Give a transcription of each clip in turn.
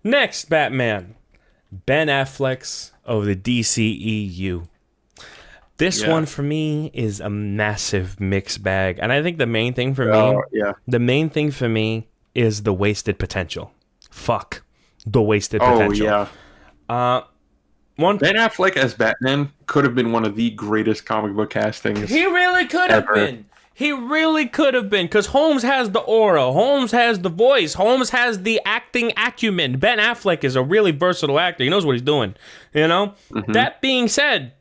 Next, Batman. Ben Affleck's of the DCEU. This Yeah. one for me is a massive mixed bag. And I think the main thing for me, Oh, yeah. the main thing for me is the wasted potential. Fuck. The wasted Oh, potential. yeah. One Ben Affleck as Batman could have been one of the greatest comic book castings. He really could have ever. been. He really could have been, because Holmes has the aura, Holmes has the voice, Holmes has the acting acumen. Ben Affleck is a really versatile actor. He knows what he's doing, you know? That being said,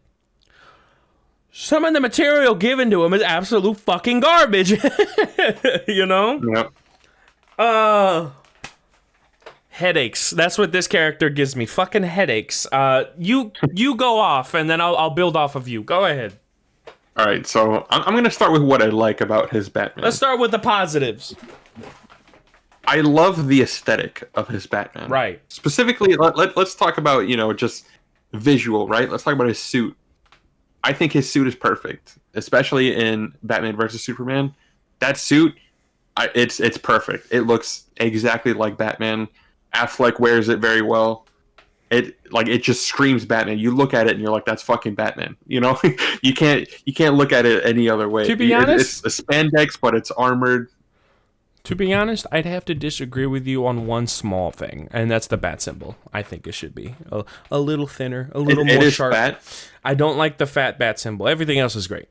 some of the material given to him is absolute fucking garbage. You know? Yep. Headaches. That's what this character gives me. Fucking headaches. You go off, and then I'll build off of you. Go ahead. All right, so I'm going to start with what I like about his Batman. Let's start with the positives. I love the aesthetic of his Batman. Right. Specifically, let's talk about, just visual, right? Let's talk about his suit. I think his suit is perfect, especially in Batman versus Superman. That suit, it's perfect. It looks exactly like Batman. Affleck wears it very well. It just screams Batman. You look at it and you're like, that's fucking Batman. You can't look at it any other way. To be honest, it's a spandex, but it's armored. To be honest, I'd have to disagree with you on one small thing, and that's the bat symbol. I think it should be a little thinner, a little more sharp. Fat. I don't like the fat bat symbol. Everything else is great.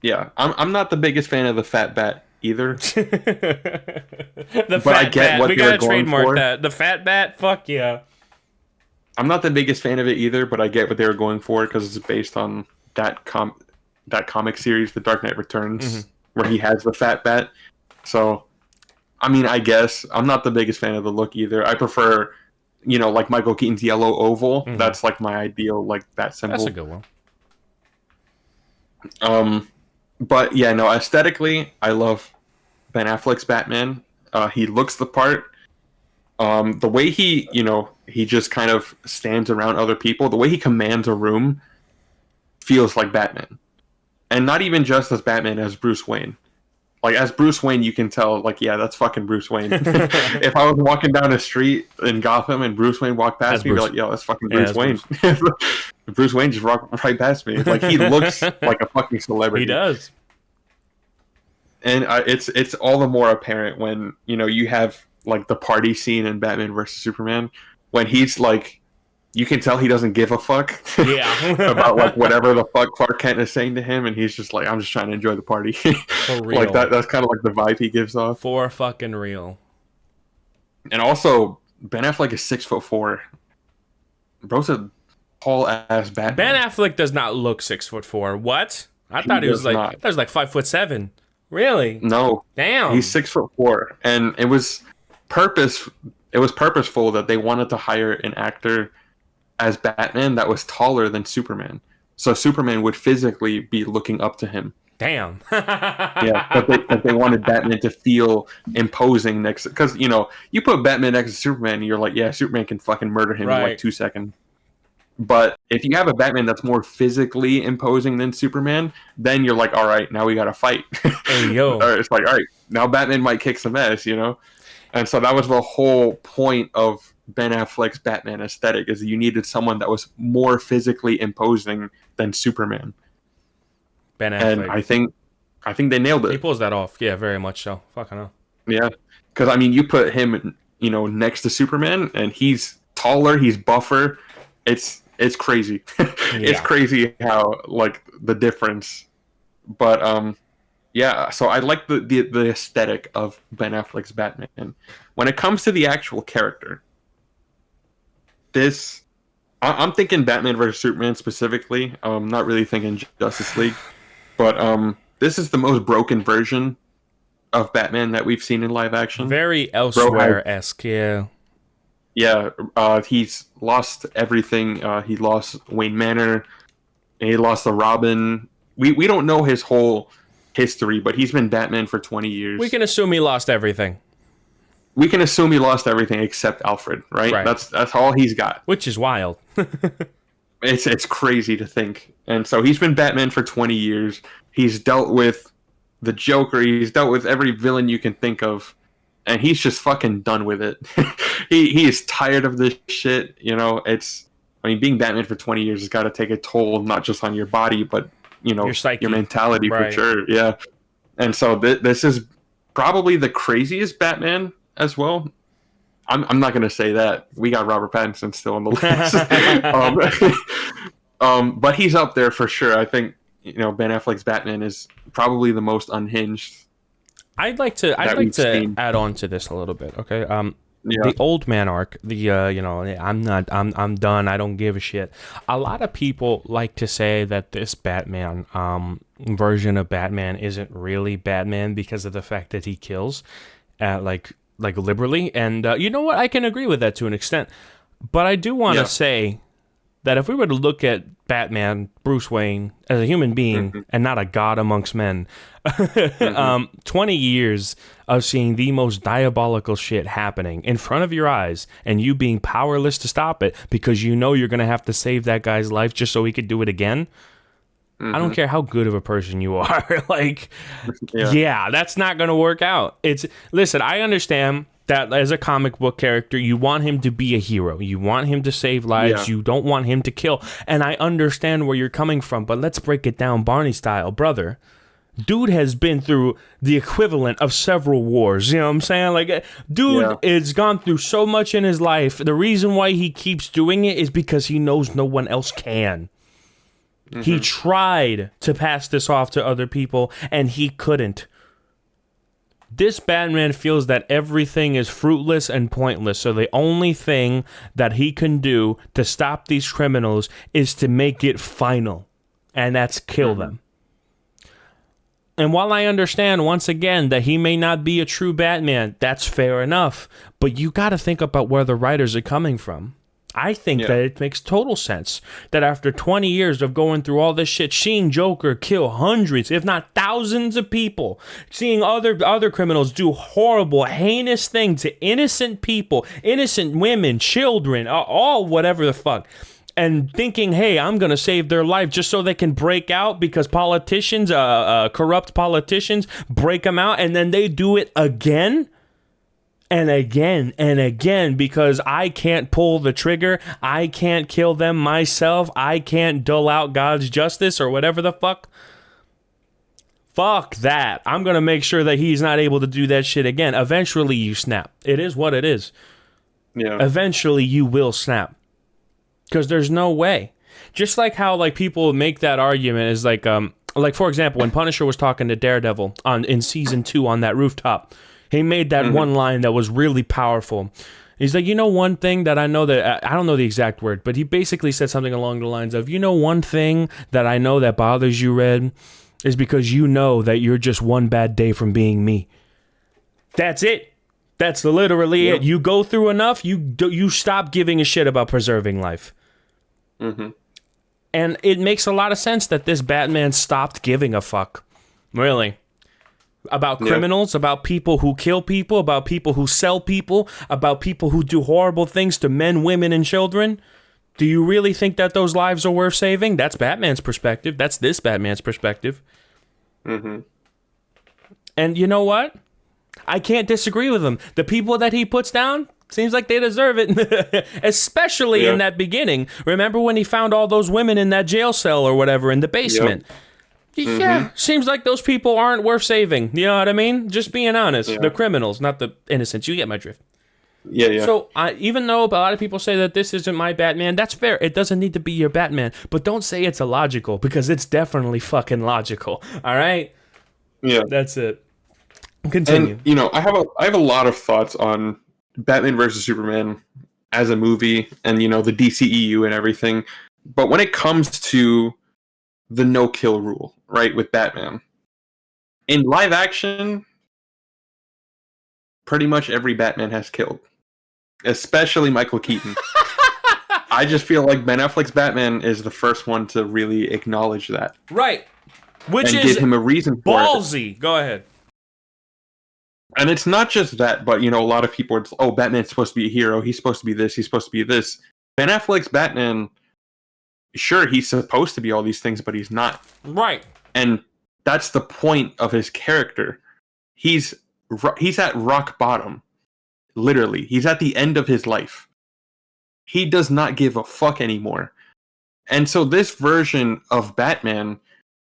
Yeah, I'm not the biggest fan of the fat bat either. The fat bat. We gotta trademark that. The fat bat. Fuck yeah. I'm not the biggest fan of it either, but I get what they were going for because it's based on that comic series, The Dark Knight Returns, where he has the fat bat. So, I mean, I guess I'm not the biggest fan of the look either. I prefer, like Michael Keaton's yellow oval. That's like my ideal bat symbol. That's a good one. But yeah, no, aesthetically, I love Ben Affleck's Batman. He looks the part. The way he just kind of stands around other people, the way he commands a room feels like Batman. And not even just as Batman, as Bruce Wayne. Like, as Bruce Wayne, you can tell, yeah, that's fucking Bruce Wayne. If I was walking down the street in Gotham and Bruce Wayne walked past me, I'd be like, yo, that's fucking Bruce Wayne. Bruce Wayne just walked right past me. Like, he looks like a fucking celebrity. He does. And it's all the more apparent when, you have the party scene in Batman versus Superman, when he's you can tell he doesn't give a fuck about whatever the fuck Clark Kent is saying to him, and he's just like, I'm just trying to enjoy the party. For real. That's kind of the vibe he gives off. For fucking real. And also, Ben Affleck is 6'4". Bro's a tall ass Batman. Ben Affleck does not look 6'4". What? I thought he was like 5'7". Really? No. Damn. He's 6'4", and it was purposeful that they wanted to hire an actor as Batman that was taller than Superman, so Superman would physically be looking up to him. Damn. Yeah, but they wanted Batman to feel imposing next, because you put Batman next to Superman, and you're like, yeah, Superman can fucking murder him in 2 seconds. But if you have a Batman that's more physically imposing than Superman, then you're like, all right, now we gotta fight. Hey, yo. It's like, all right, now Batman might kick some ass, And so that was the whole point of Ben Affleck's Batman aesthetic, is you needed someone that was more physically imposing than Superman. Ben Affleck. And I think they nailed it. He pulls that off. Yeah, very much so. Fucking hell. Yeah. Because, I mean, you put him, next to Superman, and he's taller, he's buffer. It's crazy. It's crazy how, the difference. But, yeah, so I like the aesthetic of Ben Affleck's Batman. When it comes to the actual character, I'm thinking Batman versus Superman specifically. I'm not really thinking Justice League, but this is the most broken version of Batman that we've seen in live action. Very elsewhere-esque, yeah. Yeah, he's lost everything. He lost Wayne Manor, and he lost the Robin. We don't know his whole history, but he's been Batman for 20 years. We can assume he lost everything. We can assume he lost everything except Alfred, right? That's all he's got. Which is wild. It's crazy to think. And so he's been Batman for 20 years. He's dealt with the Joker. He's dealt with every villain you can think of. and he's just fucking done with it. He is tired of this shit. You know, being Batman for 20 years has got to take a toll, not just on your body, but Your psyche. your mentality Right. for sure. Yeah, and so this is probably the craziest Batman as well. I'm not gonna say that. We got Robert Pattinson still on the list, but he's up there for sure. I think Ben Affleck's Batman is probably the most unhinged. I'd like to add on to this a little bit, okay? Yeah. The old man arc, I'm done, I don't give a shit. A lot of people like to say that this Batman version of Batman isn't really Batman because of the fact that he kills, like liberally, and you know what? I can agree with that to an extent, but I do want to say that if we were to look at Batman, Bruce Wayne, as a human being and not a god amongst men, 20 years of seeing the most diabolical shit happening in front of your eyes and you being powerless to stop it because you know you're going to have to save that guy's life just so he could do it again. I don't care how good of a person you are. Like, yeah, that's not going to work out. Listen, I understand that as a comic book character, you want him to be a hero. You want him to save lives. You don't want him to kill. And I understand where you're coming from, but let's break it down Barney style, brother. Dude has been through the equivalent of several wars. You know what I'm saying? Like, dude has gone through so much in his life. The reason why he keeps doing it is because he knows no one else can. He tried to pass this off to other people, and he couldn't. This Batman feels that everything is fruitless and pointless, so the only thing that he can do to stop these criminals is to make it final, and that's kill them. And while I understand, once again, that he may not be a true Batman, that's fair enough, but you gotta think about where the writers are coming from. I think that it makes total sense that after 20 years of going through all this shit, seeing Joker kill hundreds, if not thousands of people, seeing other criminals do horrible, heinous things to innocent people, innocent women, children, all whatever the fuck, and thinking, hey, I'm going to save their life just so they can break out because politicians, corrupt politicians, break them out, and then they do it again? And again and again, because I can't pull the trigger, I can't kill them myself, I can't dole out God's justice or whatever the fuck. Fuck that. I'm gonna make sure that he's not able to do that shit again. Eventually you snap. It is what it is. Yeah. Eventually you will snap. Because there's no way. Just like how like people make that argument is like for example, when Punisher was talking to Daredevil in season 2 on that rooftop, he made that one line that was really powerful. He's like, one thing that I know that, I don't know the exact word, but he basically said something along the lines of, one thing that I know that bothers you, Red, is because you know that you're just one bad day from being me. That's it. That's literally it. You go through enough, you stop giving a shit about preserving life. And it makes a lot of sense that this Batman stopped giving a fuck. Really. About criminals, about people who kill people, about people who sell people, about people who do horrible things to men, women, and children. Do you really think that those lives are worth saving? That's Batman's perspective. That's this Batman's perspective. And you know what? I can't disagree with him. The people that he puts down, seems like they deserve it. Especially in that beginning. Remember when he found all those women in that jail cell or whatever in the basement? Yeah, seems like those people aren't worth saving. You know what I mean? Just being honest. The criminals, not the innocents. You get my drift. So even though a lot of people say that this isn't my Batman, that's fair. It doesn't need to be your Batman. But don't say it's illogical, because it's definitely fucking logical. All right? Yeah. That's it. Continue. And, I have a lot of thoughts on Batman versus Superman as a movie and, the DCEU and everything. But when it comes to the no-kill rule, right, with Batman, in live action, pretty much every Batman has killed. Especially Michael Keaton. I just feel like Ben Affleck's Batman is the first one to really acknowledge that. Right. Which and is give him a reason for ballsy. Go ahead. And it's not just that, but, a lot of people are, Batman's supposed to be a hero. He's supposed to be this. He's supposed to be this. Ben Affleck's Batman, sure, he's supposed to be all these things, but he's not. Right. And that's the point of his character. He's he's at rock bottom. Literally, he's at the end of his life. He does not give a fuck anymore. And so this version of Batman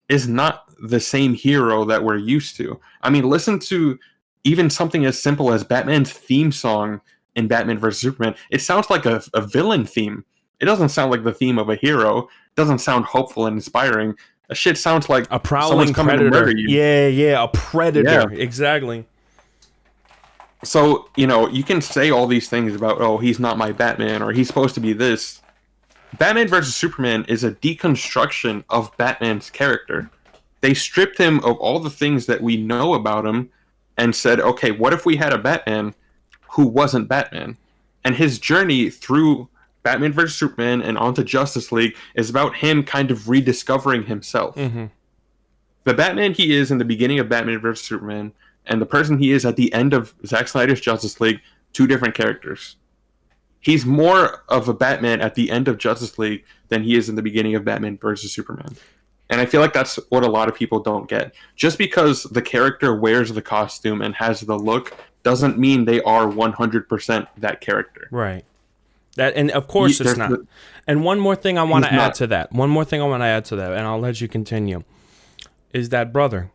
is not the same hero that we're used to. I mean, listen to even something as simple as Batman's theme song in Batman vs. Superman. It sounds like a villain theme. It doesn't sound like the theme of a hero. It doesn't sound hopeful and inspiring. A shit sounds like a prowling predator. To murder you. Yeah, a predator. Yeah. Exactly. So, you can say all these things about, oh, he's not my Batman, or he's supposed to be this. Batman vs. Superman is a deconstruction of Batman's character. They stripped him of all the things that we know about him and said, okay, what if we had a Batman who wasn't Batman? And his journey through Batman vs. Superman and onto Justice League is about him kind of rediscovering himself. Mm-hmm. The Batman he is in the beginning of Batman vs. Superman and the person he is at the end of Zack Snyder's Justice League, two different characters. He's more of a Batman at the end of Justice League than he is in the beginning of Batman vs. Superman. And I feel like that's what a lot of people don't get. Just because the character wears the costume and has the look doesn't mean they are 100% that character. Right. That, and of course it's not. And one more thing I want to add to that. And I'll let you continue. Is that, brother,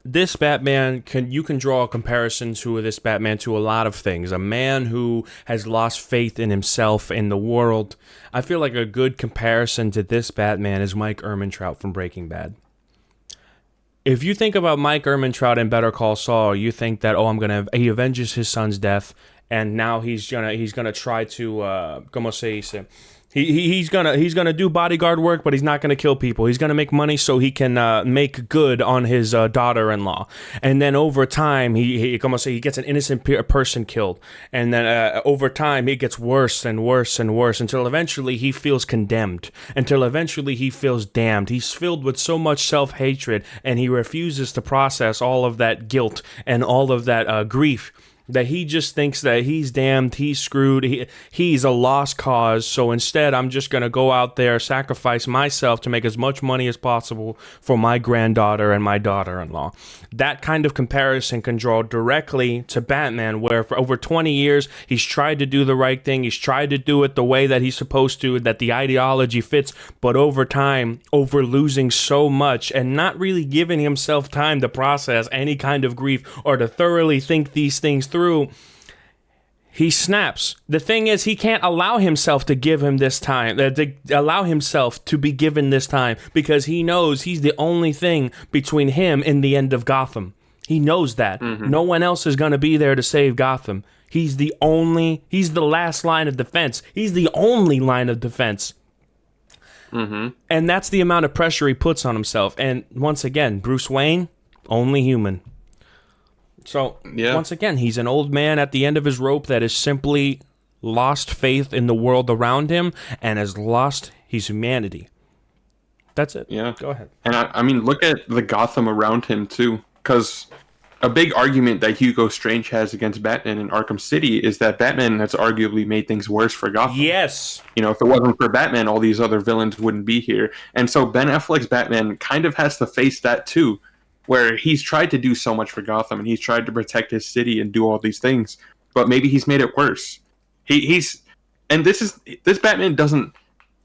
this Batman, you can draw a comparison to this Batman to a lot of things. A man who has lost faith in himself, in the world. I feel like a good comparison to this Batman is Mike Ehrmantraut from Breaking Bad. If you think about Mike Ehrmantraut in Better Call Saul, you think that, he avenges his son's death, and now he's gonna try to, como se dice? He's gonna do bodyguard work, but he's not gonna kill people. He's gonna make money so he can make good on his daughter-in-law. And then over time, he gets an innocent person killed. And then over time, it gets worse and worse and worse until eventually he feels condemned. Until eventually he feels damned. He's filled with so much self-hatred, and he refuses to process all of that guilt and all of that grief. That he just thinks that he's damned, he's screwed, he's a lost cause, so instead I'm just going to go out there, sacrifice myself to make as much money as possible for my granddaughter and my daughter-in-law. That kind of comparison can draw directly to Batman, where for over 20 years, he's tried to do the right thing, he's tried to do it the way that he's supposed to, that the ideology fits, but over time, over losing so much and not really giving himself time to process any kind of grief or to thoroughly think these things through, he snaps. The thing is, he can't allow himself to give him this time, to allow himself to be given this time, because he knows he's the only thing between him and the end of Gotham. He knows that. Mm-hmm. No one else is going to be there to save Gotham. He's the last line of defense. He's the only line of defense. Mm-hmm. And that's the amount of pressure he puts on himself. And once again, Bruce Wayne, only human. So, Once again, he's an old man at the end of his rope that has simply lost faith in the world around him and has lost his humanity. That's it. Yeah. Go ahead. And I mean, look at the Gotham around him, too. Because a big argument that Hugo Strange has against Batman in Arkham City is that Batman has arguably made things worse for Gotham. Yes. If it wasn't for Batman, all these other villains wouldn't be here. And so Ben Affleck's Batman kind of has to face that, too, where he's tried to do so much for Gotham and he's tried to protect his city and do all these things, but maybe he's made it worse. This Batman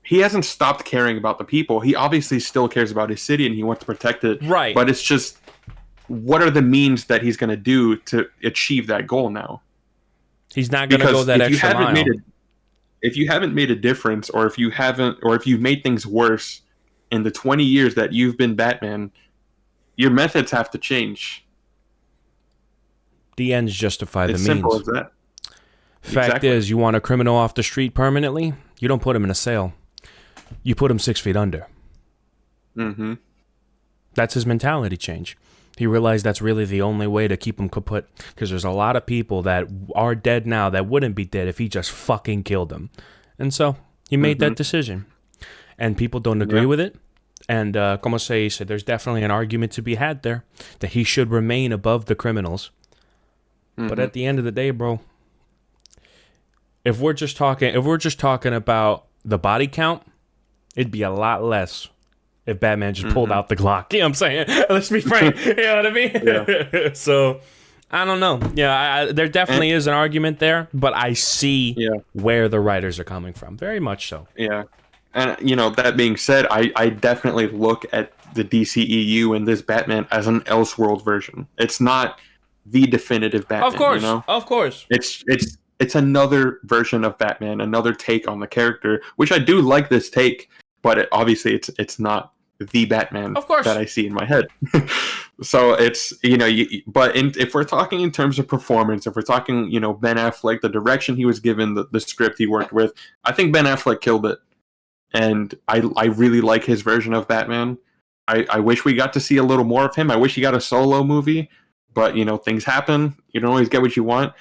he hasn't stopped caring about the people. He obviously still cares about his city and he wants to protect it. Right. But it's just, what are the means that he's going to do to achieve that goal now? He's not going to go that extra mile. If you haven't made a difference, or if you've made things worse in the 20 years that you've been Batman, your methods have to change. The ends justify the means. It's simple as that. Fact is, you want a criminal off the street permanently? You don't put him in a cell. You put him 6 feet under. Mm-hmm. That's his mentality change. He realized that's really the only way to keep him kaput. Because there's a lot of people that are dead now that wouldn't be dead if he just fucking killed them. And so, he made that decision. And people don't agree with it. And, como se dice, there's definitely an argument to be had there that he should remain above the criminals. Mm-hmm. But at the end of the day, bro, if we're just talking about the body count, it'd be a lot less if Batman just pulled out the Glock. You know what I'm saying? Let's be frank. You know what I mean? Yeah. So, I don't know. Yeah, there definitely is an argument there, but I see where the writers are coming from. Very much so. Yeah. And, you know, that being said, I definitely look at the DCEU and this Batman as an Elseworld version. It's not the definitive Batman, Of course. you know? Of course. It's another version of Batman, another take on the character, which I do like this take, but obviously it's not the Batman of course. that I see in my head. So it's, you know, if we're talking in terms of performance, if we're talking, you know, Ben Affleck, the direction he was given, the script he worked with, I think Ben Affleck killed it. And I really like his version of Batman. I wish we got to see a little more of him. I wish he got a solo movie, but, you know, things happen. You don't always get what you want.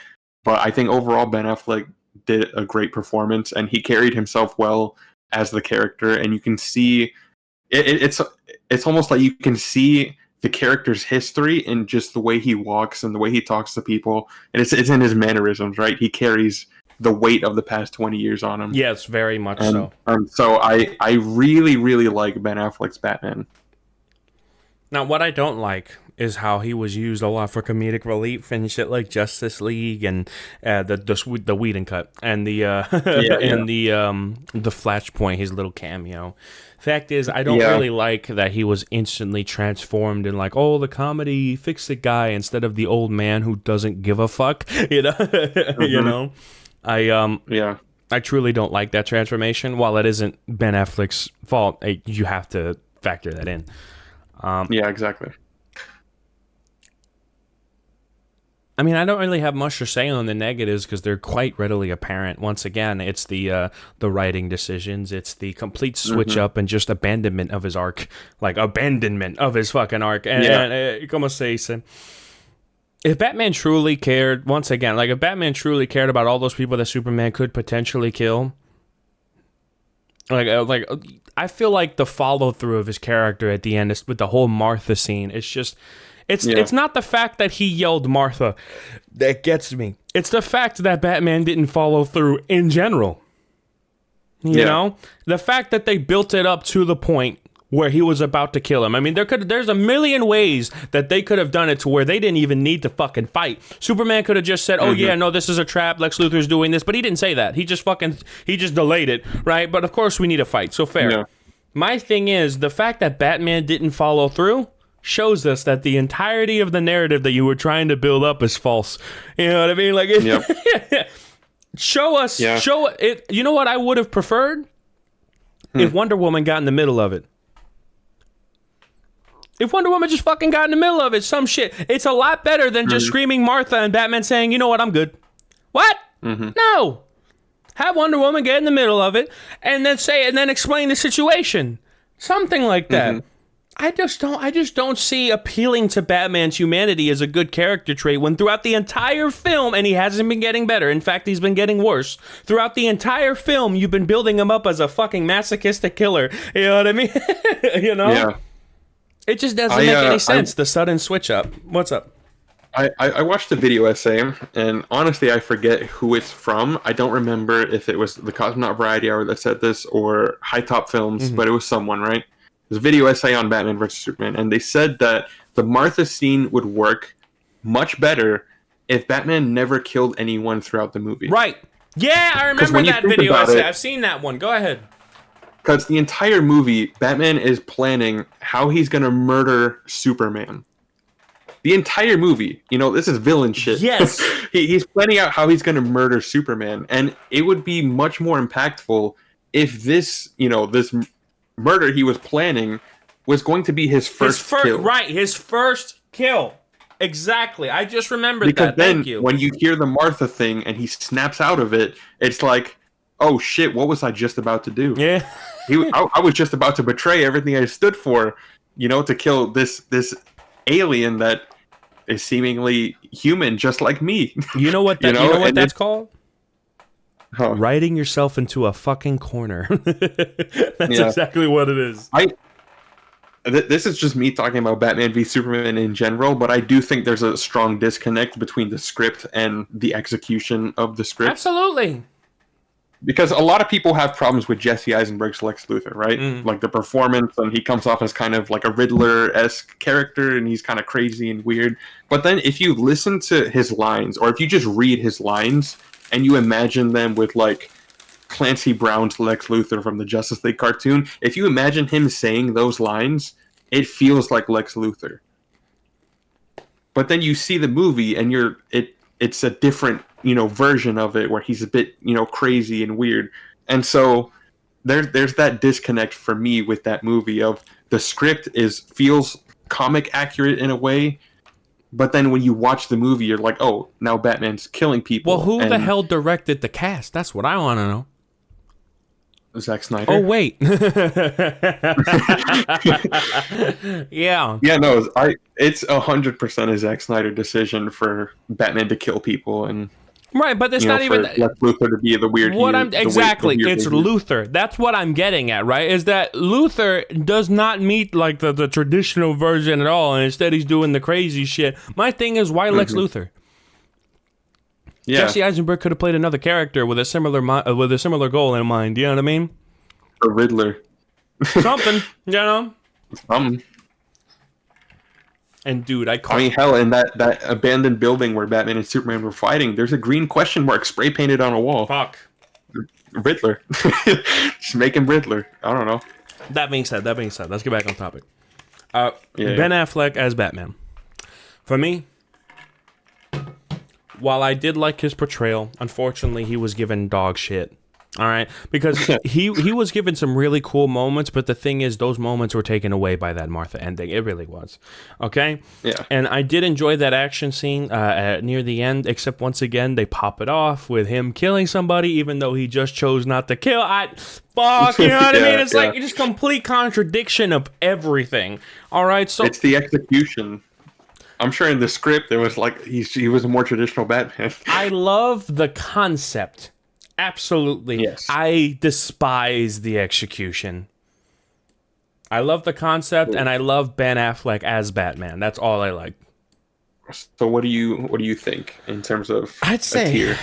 But I think overall Ben Affleck did a great performance, and he carried himself well as the character. And you can see it's almost like you can see the character's history in just the way he walks and the way he talks to people, and it's in his mannerisms, right? He carries the weight of the past 20 years on him. Yes, very much so. So I really, really like Ben Affleck's Batman. Now, what I don't like is how he was used a lot for comedic relief and shit like Justice League and the Whedon cut and the Flashpoint, his little cameo. Fact is, I don't really like that he was instantly transformed in like, oh, the comedy fix it guy instead of the old man who doesn't give a fuck. You know, you know. I truly don't like that transformation. While it isn't Ben Affleck's fault, you have to factor that in. Yeah, exactly. I mean, I don't really have much to say on the negatives because they're quite readily apparent. Once again, it's the writing decisions. It's the complete switch up and just abandonment of his arc. Like, abandonment of his fucking arc. And como se dice? If Batman truly cared, once again, like, if Batman truly cared about all those people that Superman could potentially kill, like I feel like the follow-through of his character at the end is with the whole Martha scene. It's just... It's not the fact that he yelled Martha that gets me. It's the fact that Batman didn't follow through in general. You know? The fact that they built it up to the point where he was about to kill him. I mean, there's a million ways that they could have done it to where they didn't even need to fucking fight. Superman could have just said, oh yeah, no, this is a trap, Lex Luthor's doing this, but he didn't say that. He just delayed it, right? But of course we need a fight, so fair. Yeah. My thing is, the fact that Batman didn't follow through shows us that the entirety of the narrative that you were trying to build up is false. You know what I mean? Like, show it. You know what I would have preferred? If Wonder Woman got in the middle of it. If Wonder Woman just fucking got in the middle of it, some shit. It's a lot better than just screaming Martha and Batman saying, you know what, I'm good. What? No. Have Wonder Woman get in the middle of it and then explain the situation. Something like that. I just don't see appealing to Batman's humanity as a good character trait when throughout the entire film, and he hasn't been getting better. In fact, he's been getting worse. Throughout the entire film, you've been building him up as a fucking masochistic killer. You know what I mean? You know? Yeah. It just doesn't make any sense, the sudden switch up. What's up? I watched the video essay, and honestly, I forget who it's from. I don't remember if it was the Cosmonaut Variety Hour that said this or High Top Films, but it was someone, right? There's a video essay on Batman vs. Superman, and they said that the Martha scene would work much better if Batman never killed anyone throughout the movie. Right. Yeah, I remember that video essay. I've seen that one. Go ahead. Because the entire movie, Batman is planning how he's going to murder Superman. The entire movie. You know, this is villain shit. Yes. He's planning out how he's going to murder Superman, and it would be much more impactful if this murder he was planning was going to be his first kill. Right, his first kill. Exactly. I just remembered because that. Then, thank you. When you hear the Martha thing and he snaps out of it, it's like, oh shit, what was I just about to do? Yeah. I was just about to betray everything I stood for, to kill this alien that is seemingly human just like me. You know what that's called? Writing yourself into a fucking corner. That's exactly what it is. This is just me talking about Batman v Superman in general, but I do think there's a strong disconnect between the script and the execution of the script. Absolutely. because a lot of people have problems with Jesse Eisenberg's Lex Luthor, right? Like the performance, and he comes off as kind of like a Riddler-esque character, and he's kind of crazy and weird. But then if you listen to his lines, or if you just read his lines, and you imagine them with like Clancy Brown's Lex Luthor from the Justice League cartoon, if you imagine him saying those lines, it feels like Lex Luthor. But then you see the movie, and it's a different, version of it where he's a bit, crazy and weird. And so there's that disconnect for me with that movie of the script feels comic accurate in a way, but then when you watch the movie, you're like, oh, now Batman's killing people. Well, who the hell directed the cast? That's what I want to know. Zack Snyder. Oh wait. Yeah. Yeah, no, it's 100% a Zack Snyder decision for Batman to kill people, and right, but it's not even Lex Luthor to be the weird. Exactly. It's Luthor. That's what I'm getting at, right? Is that Luthor does not meet like the traditional version at all, and instead he's doing the crazy shit. My thing is, why Lex Luthor? Yeah. Jesse Eisenberg could have played another character with a similar goal in mind. You know what I mean? A Riddler. Something, Something. And dude, I mean, hell, in that abandoned building where Batman and Superman were fighting, there's a green question mark spray painted on a wall. Fuck. Riddler. Just make him Riddler. I don't know. That being said, let's get back on topic. Ben Affleck as Batman. For me, while I did like his portrayal, unfortunately, he was given dog shit. All right, because he was given some really cool moments, but the thing is, those moments were taken away by that Martha ending. It really was. Okay? Yeah. And I did enjoy that action scene near the end, except once again, they pop it off with him killing somebody, even though he just chose not to kill. Fuck, you know what I mean? It's like just complete contradiction of everything. All right, so it's the execution. I'm sure in the script there was like he was a more traditional Batman. I love the concept. Absolutely. Yes. I despise the execution. I love the concept, and I love Ben Affleck as Batman. That's all I like. So what do you think in terms of I'd say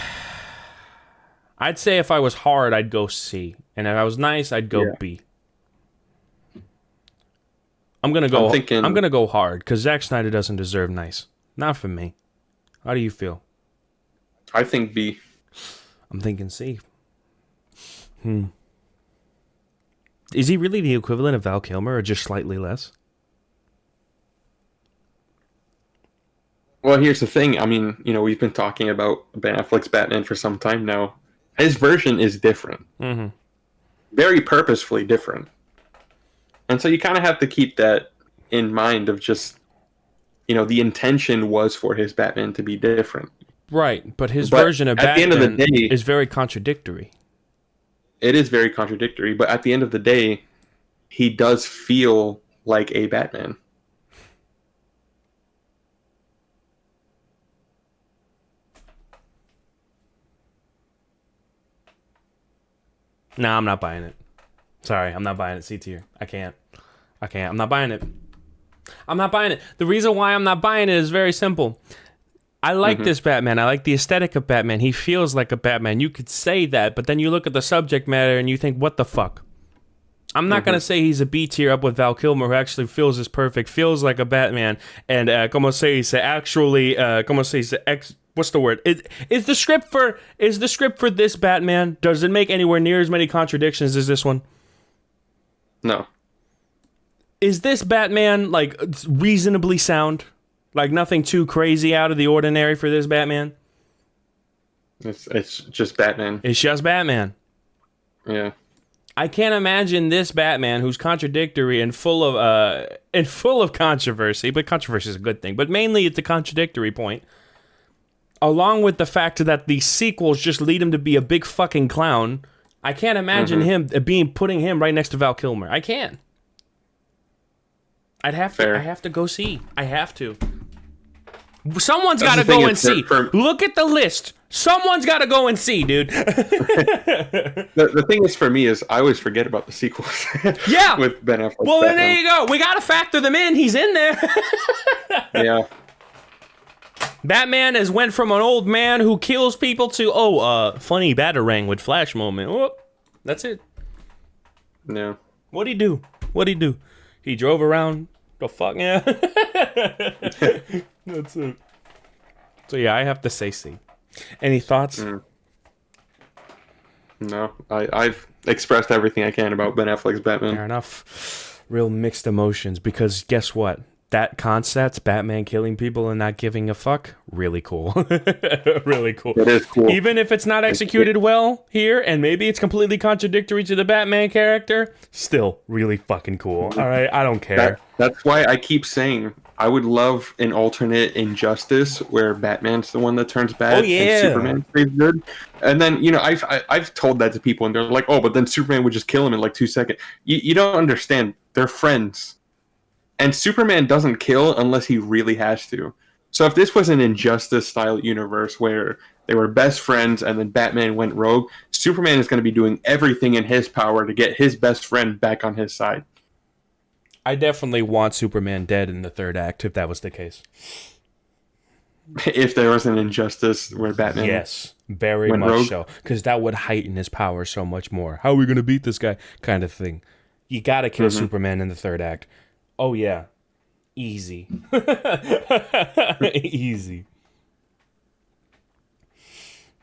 if I was hard, I'd go C, and if I was nice, I'd go B. I'm gonna go hard because Zack Snyder doesn't deserve nice. Not for me. How do you feel? I think B. I'm thinking C. Is he really the equivalent of Val Kilmer, or just slightly less? Well, here's the thing. I mean, we've been talking about Ben Affleck's Batman for some time now. His version is different. Mm-hmm. Very purposefully different. And so you kind of have to keep that in mind of just, the intention was for his Batman to be different. Right, but his version of Batman at the end of the day, is very contradictory. It is very contradictory, but at the end of the day, he does feel like a Batman. Nah, I'm not buying it. Sorry, I'm not buying it. C tier. I can't. I'm not buying it. The reason why I'm not buying it is very simple. I like this Batman. I like the aesthetic of Batman. He feels like a Batman. You could say that, but then you look at the subject matter and you think, what the fuck? I'm not going to say he's a B tier up with Val Kilmer, who actually feels as perfect, feels like a Batman, and what's the word? Is the script for this Batman, does it make anywhere near as many contradictions as this one? No. Is this Batman like reasonably sound? Like nothing too crazy out of the ordinary for this Batman? It's just Batman. It's just Batman. Yeah. I can't imagine this Batman, who's contradictory and full of controversy, but controversy is a good thing, but mainly it's the contradictory point, along with the fact that the sequels just lead him to be a big fucking clown. I can't imagine him putting him right next to Val Kilmer. I can't. I have to go see. I have to. Someone's got to go and see. Look at the list. Someone's got to go and see, dude. The thing is, for me, is I always forget about the sequels. Yeah. With Ben Affleck. Well, then there you go. We got to factor them in. He's in there. Yeah. Batman has went from an old man who kills people to funny batarang with Flash moment. Oh, that's it. Yeah. What'd he do? He drove around the fuck yeah. That's it. So yeah, I have to say C. Any thoughts? No, I've expressed everything I can about Ben Affleck's Batman. Fair enough. Real mixed emotions, because guess what? That concept, Batman killing people and not giving a fuck, really cool. Really cool. It is cool. Even if it's not executed well here, and maybe it's completely contradictory to the Batman character, still really fucking cool. All right, I don't care. That's why I keep saying I would love an alternate Injustice where Batman's the one that turns bad and Superman stays good. And then, you know, I've told that to people and they're like, oh, but then Superman would just kill him in like 2 seconds. You don't understand. They're friends. And Superman doesn't kill unless he really has to. So if this was an Injustice-style universe where they were best friends and then Batman went rogue, Superman is going to be doing everything in his power to get his best friend back on his side. I definitely want Superman dead in the third act, if that was the case. If there was an Injustice where Batman yes, very much rogue. So. Because that would heighten his power so much more. How are we going to beat this guy? Kind of thing. You got to kill Superman in the third act. Oh, yeah. Easy. Easy.